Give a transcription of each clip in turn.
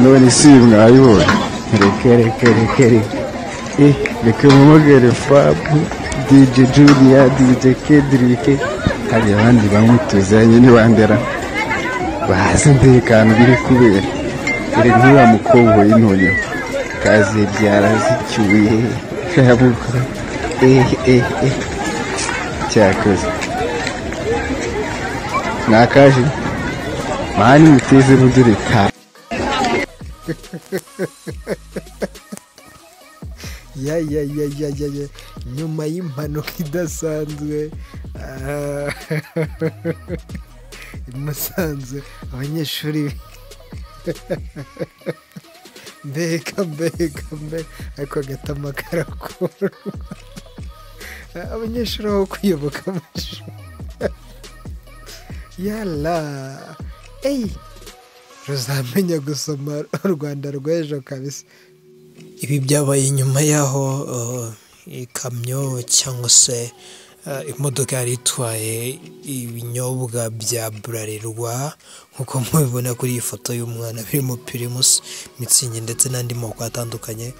none si mwayibonye reka reka mumugere Fabu DJ Junior DJ Kedrick hari abandi bamutuzanye n'ibandera bazi ndekano biri kubera iri nk'uwa mukobwa y'intonyo kaze byarazicyuye shabuka cyakoze nakaje mani muteze budureka ya nyuma y'impanuka idasanzwe Musanze abanyeshuri mbega ariko agatama karakora abanyeshuri aho kuyoboka amashuri yala ruzamenya gusoma u Rwanda rw'ejo kabisa. Ibi byabaye nyuma y'aho ikamyo cyangwa se imodoka yari itwaye ibinyobwa bya Bralirwa nkuko mubibona kuri iyi foto y'umwana birimo Primus Mitsingi ndetse n'andi moko atandukanye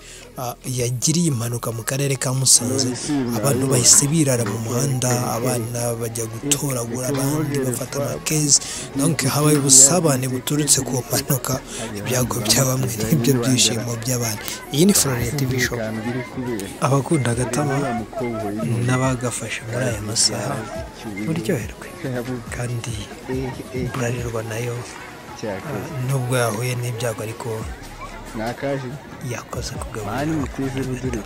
yagiriye impanuka mu karere ka Musanze. Abantu bahise birara mu muhanda, abana bajya gutoragura, abandi bafata amakezi, donc habaye ubusabane buturutse ku mpanuka, ibyago bya bamwe n'ibyo byishimo by'abandi. Iyi ni Florida TV Show, abakunda agatama n'abagafashe muri aya masaha muryoherwe, kandi Bralirwa nayo nubwo yahuye n'ibyago ariko yakoze kugaburira.